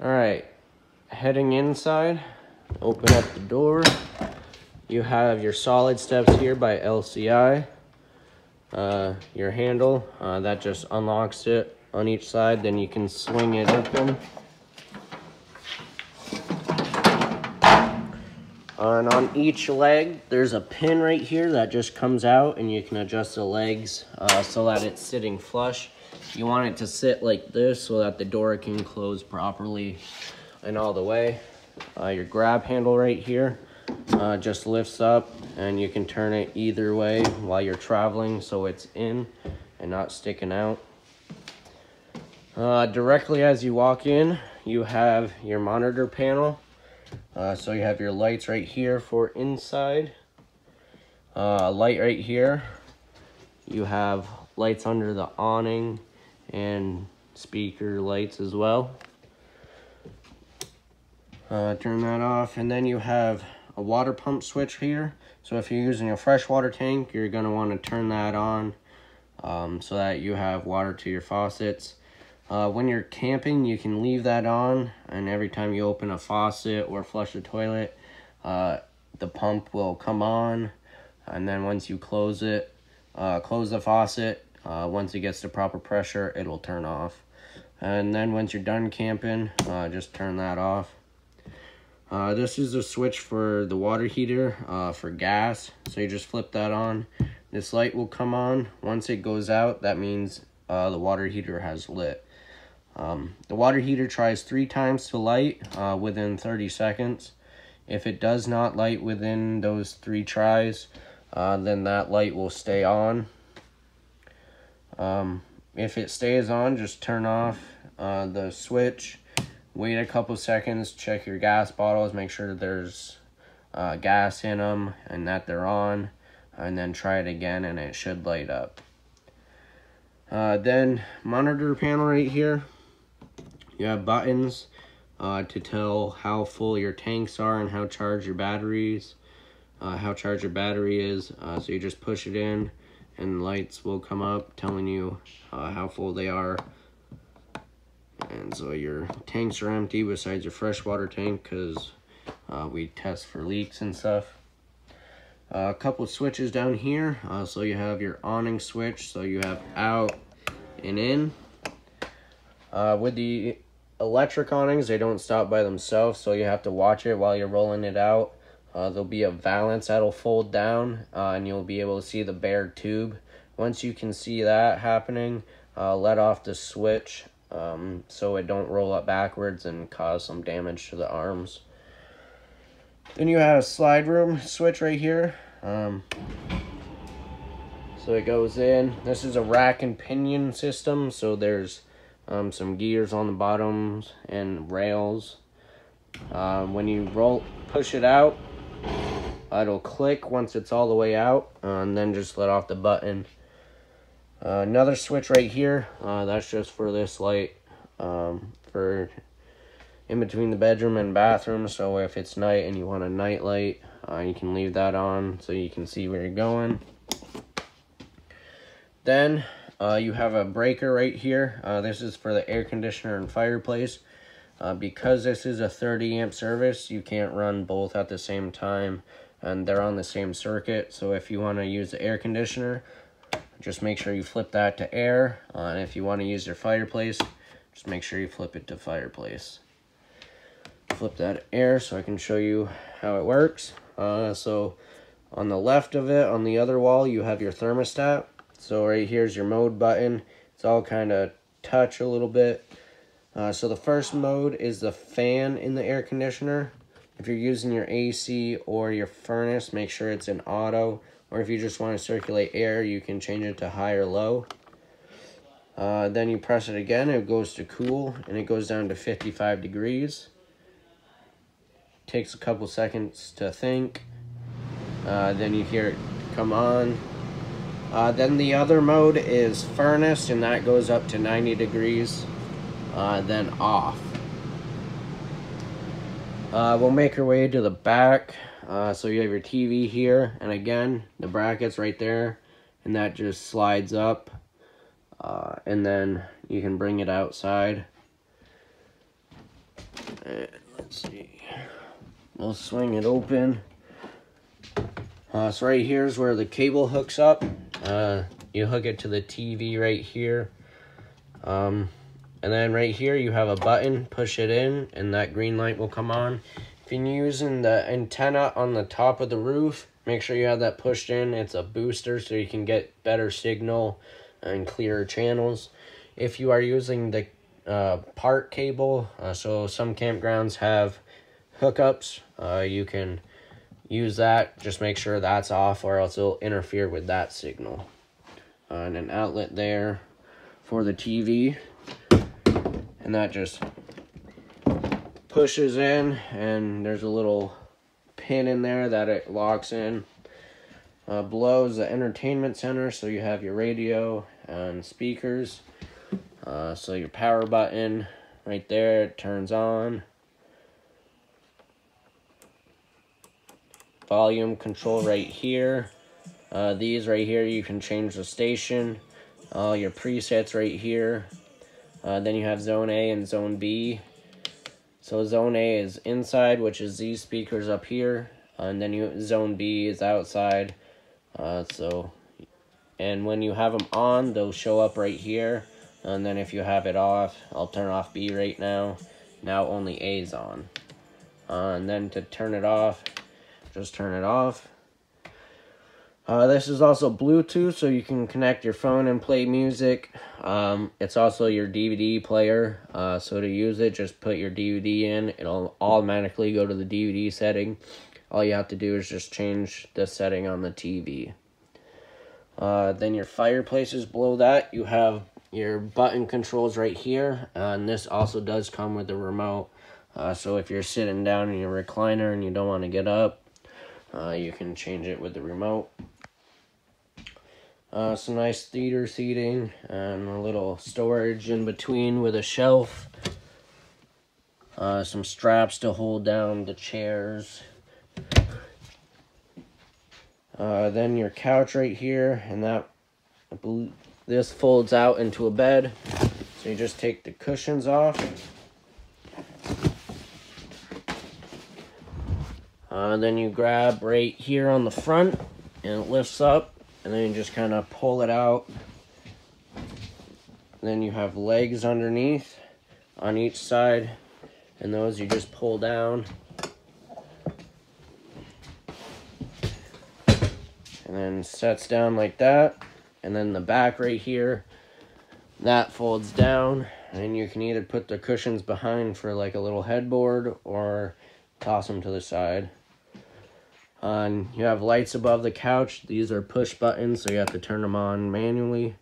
All right, heading inside, open up the door. You have your solid steps here by LCI. Your handle, that just unlocks it on each side, then you can swing it open. And on each leg, there's a pin right here that just comes out, and you can adjust the legs so that it's sitting flush. You want it to sit like this so that the door can close properly and all the way. Your grab handle right here just lifts up, and you can turn it either way while you're traveling so it's in and not sticking out. Directly as you walk in, you have your monitor panel. So you have your lights right here for inside, a light right here. You have lights under the awning and speaker lights as well. Turn that off, and then you have a water pump switch here. So if you're using a freshwater tank, you're going to want to turn that on so that you have water to your faucets. When you're camping, you can leave that on, and every time you open a faucet or flush the toilet, the pump will come on, and then once you close it, close the faucet, once it gets to proper pressure, it'll turn off. And then once you're done camping, just turn that off. This is a switch for the water heater for gas, so you just flip that on. This light will come on. Once it goes out, that means the water heater has lit. The water heater tries 3 times to light within 30 seconds. If it does not light within those 3 tries, then that light will stay on. If it stays on, just turn off the switch. Wait a couple seconds, check your gas bottles, make sure there's gas in them and that they're on, and then try it again and it should light up. Then monitor panel right here. You have buttons to tell how full your tanks are and how charged your batteries, how charged your battery is. So you just push it in, and lights will come up telling you how full they are. And so your tanks are empty besides your freshwater tank, because we test for leaks and stuff. A couple of switches down here. So you have your awning switch, so you have out and in. With the electric awnings, they don't stop by themselves, so you have to watch it while you're rolling it out. There'll be a valance that'll fold down, and you'll be able to see the bare tube. Once you can see that happening, let off the switch so it don't roll up backwards and cause some damage to the arms. Then you have a slide room switch right here. So it goes in. This is a rack and pinion system, so there's some gears on the bottoms and rails. When you push it out, it'll click once it's all the way out, and then just let off the button. Another switch right here, that's just for this light, for in between the bedroom and bathroom. So if it's night and you want a night light, you can leave that on so you can see where you're going. Then you have a breaker right here. This is for the air conditioner and fireplace. Because this is a 30 amp service, you can't run both at the same time, and they're on the same circuit. So if you want to use the air conditioner, just make sure you flip that to air. And if you want to use your fireplace, just make sure you flip it to fireplace. Flip that to air so I can show you how it works. So on the left of it, on the other wall, you have your thermostat. So right here's your mode button. It's all kind of touch a little bit. So the first mode is the fan in the air conditioner. If you're using your AC or your furnace, make sure it's in auto. Or if you just want to circulate air, you can change it to high or low. Then you press it again, it goes to cool, and it goes down to 55 degrees. Takes a couple seconds to think. Then you hear it come on. Then the other mode is furnace, and that goes up to 90 degrees. Then off. We'll make our way to the back. So you have your TV here, and again, the bracket's right there, and that just slides up, and then you can bring it outside. Let's see. We'll swing it open. So right here is where the cable hooks up. You hook it to the TV right here. And then right here you have a button. Push it in and that green light will come on. If you're using the antenna on the top of the roof, make sure you have that pushed in. It's a booster so you can get better signal and clearer channels. If you are using the part cable, so some campgrounds have hookups, you can use that. Just make sure that's off or else it'll interfere with that signal. And an outlet there for the TV, and that just pushes in, and there's a little pin in there that it locks in. Below is the entertainment center, so you have your radio and speakers. So your power button right there, it turns on. Volume control right here. These right here, you can change the station. Your presets right here. Then you have Zone A and Zone B. So Zone A is inside, which is these speakers up here. And then Zone B is outside. And when you have them on, they'll show up right here. And then if you have it off, I'll turn off B right now. Now only A is on. And then to turn it off, just turn it off. This is also Bluetooth, so you can connect your phone and play music. It's also your DVD player. So to use it, just put your DVD in. It'll automatically go to the DVD setting. All you have to do is just change the setting on the TV. Then your fireplace is below that. You have your button controls right here. And this also does come with a remote. So if you're sitting down in your recliner and you don't want to get up, you can change it with the remote. Some nice theater seating and a little storage in between with a shelf. Some straps to hold down the chairs. Then your couch right here, and this folds out into a bed. So you just take the cushions off. Then you grab right here on the front and it lifts up, and then you just kind of pull it out. Then you have legs underneath on each side, and those you just pull down. And then sets down like that. And then the back right here, that folds down, and you can either put the cushions behind for like a little headboard or toss them to the side. And you have lights above the couch. These are push buttons, so you have to turn them on manually.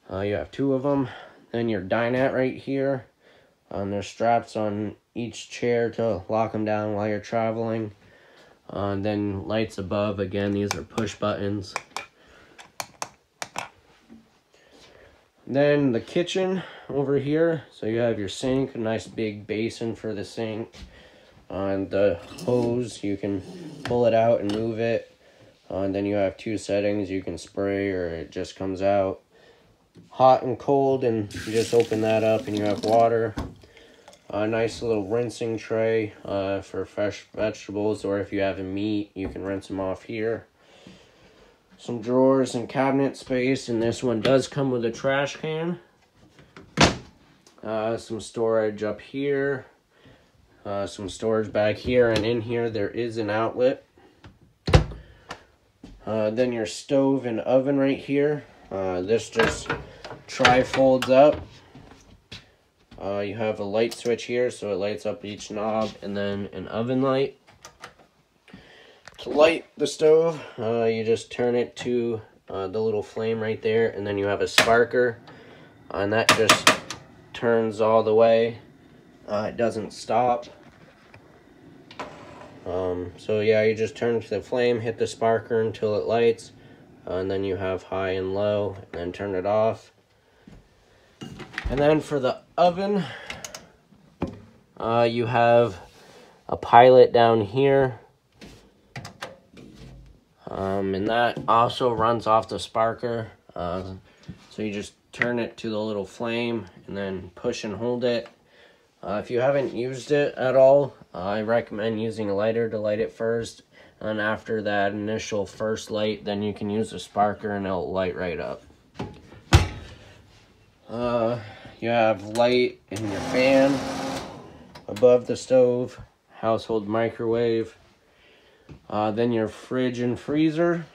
You have 2 of them. Then your dinette right here. And there's straps on each chair to lock them down while you're traveling. And then lights above, again, these are push buttons. Then the kitchen over here. So you have your sink, a nice big basin for the sink. And the hose, you can pull it out and move it. And then you have 2 settings. You can spray or it just comes out. Hot and cold, and you just open that up and you have water. A nice little rinsing tray for fresh vegetables, or if you have a meat, you can rinse them off here. Some drawers and cabinet space, and this one does come with a trash can. Some storage up here. Some storage back here, and in here there is an outlet. Then your stove and oven right here. This just tri-folds up. You have a light switch here, so it lights up each knob, and then an oven light. To light the stove, you just turn it to the little flame right there, and then you have a sparker, and that just turns all the way. It doesn't stop. So yeah, you just turn to the flame, hit the sparker until it lights, and then you have high and low, and then turn it off. And then for the oven, you have a pilot down here, and that also runs off the sparker. So you just turn it to the little flame and then push and hold it, If you haven't used it at all, I recommend using a lighter to light it first. And after that initial first light, then you can use a sparker and it'll light right up. You have light in your fan, above the stove, household microwave, then your fridge and freezer.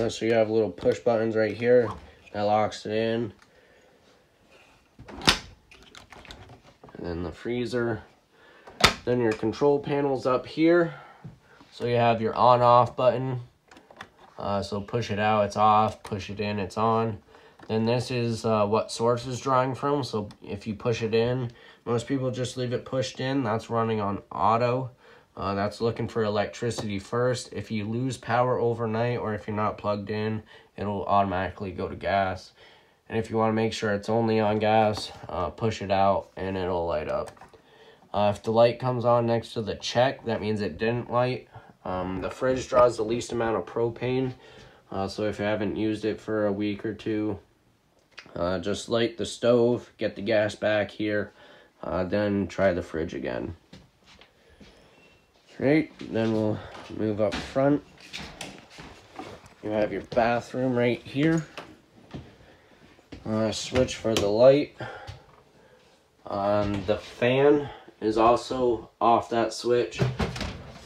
So you have little push buttons right here that locks it in. And then the freezer. Then your control panel's up here. So you have your on-off button. So push it out, it's off. Push it in, it's on. Then this is what source is drawing from. So if you push it in, most people just leave it pushed in. That's running on auto. That's looking for electricity first. If you lose power overnight or if you're not plugged in, it'll automatically go to gas. And if you want to make sure it's only on gas, push it out and it'll light up. If the light comes on next to the check, that means it didn't light. The fridge draws the least amount of propane. So if you haven't used it for a week or two, just light the stove, get the gas back here, then try the fridge again. Right, then we'll move up front. You have your bathroom right here. Switch for the light. The fan is also off that switch.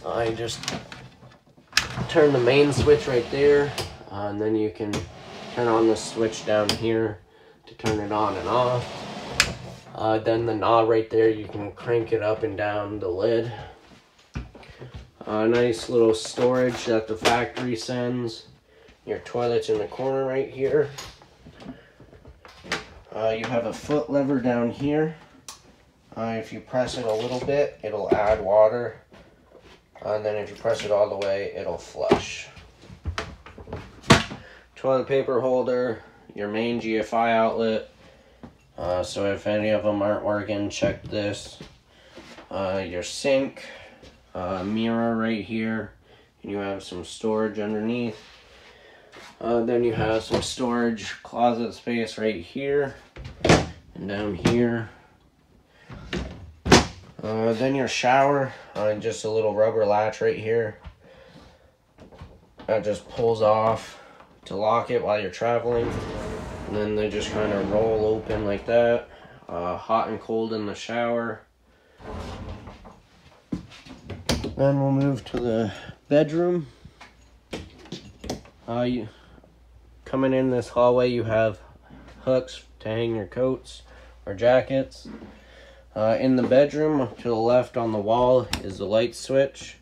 I just turn the main switch right there, and then you can turn on the switch down here to turn it on and off. Then the knob right there, you can crank it up and down the lid. Nice little storage that the factory sends. Your toilet's in the corner right here. You have a foot lever down here. If you press it a little bit, it'll add water. And then if you press it all the way, it'll flush. Toilet paper holder, your main GFI outlet. So if any of them aren't working, check this. Your sink, mirror right here, and you have some storage underneath. Then you have some storage closet space right here and down here. Then your shower, just a little rubber latch right here. That just pulls off to lock it while you're traveling. And then they just kind of roll open like that. Hot and cold in the shower. Then we'll move to the bedroom. Coming in this hallway, you have hooks to hang your coats or jackets. In the bedroom, to the left on the wall is the light switch.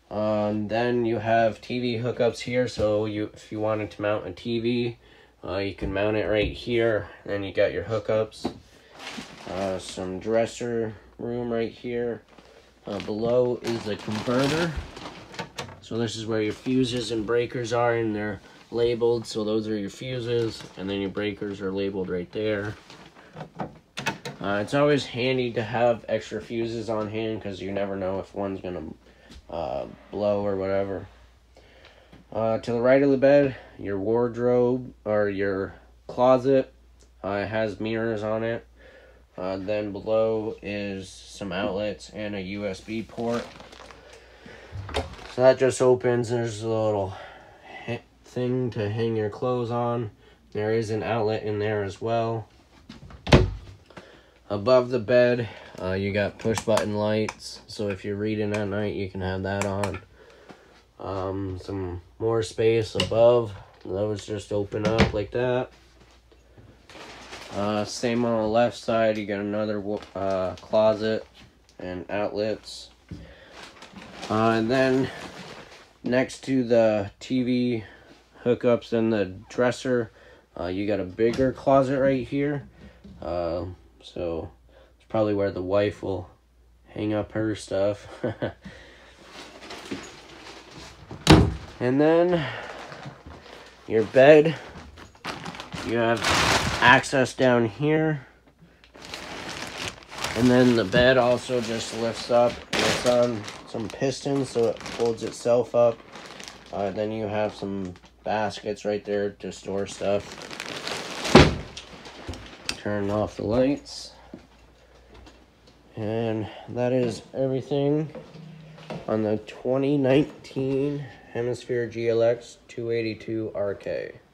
Then you have TV hookups here, so if you wanted to mount a TV, you can mount it right here. Then you got your hookups. Some dresser room right here. Below is the converter. So this is where your fuses and breakers are, and they're labeled. So those are your fuses, and then your breakers are labeled right there. It's always handy to have extra fuses on hand because you never know if one's gonna blow or whatever. To the right of the bed, your wardrobe or your closet has mirrors on it. Then below is some outlets and a USB port. So that just opens. There's a little thing to hang your clothes on. There is an outlet in there as well. Above the bed, you got push button lights. So if you're reading at night, you can have that on. Some more space above. Those just open up like that. Same on the left side, you got another closet and outlets. And then next to the TV hookups and the dresser, you got a bigger closet right here. So it's probably where the wife will hang up her stuff. And then your bed, you have access down here. And then the bed also just lifts up, and it's on some pistons so it folds itself up. Then you have some baskets right there to store stuff. Turn off the lights. And that is everything on the 2019 Hemisphere GLX 282 RK.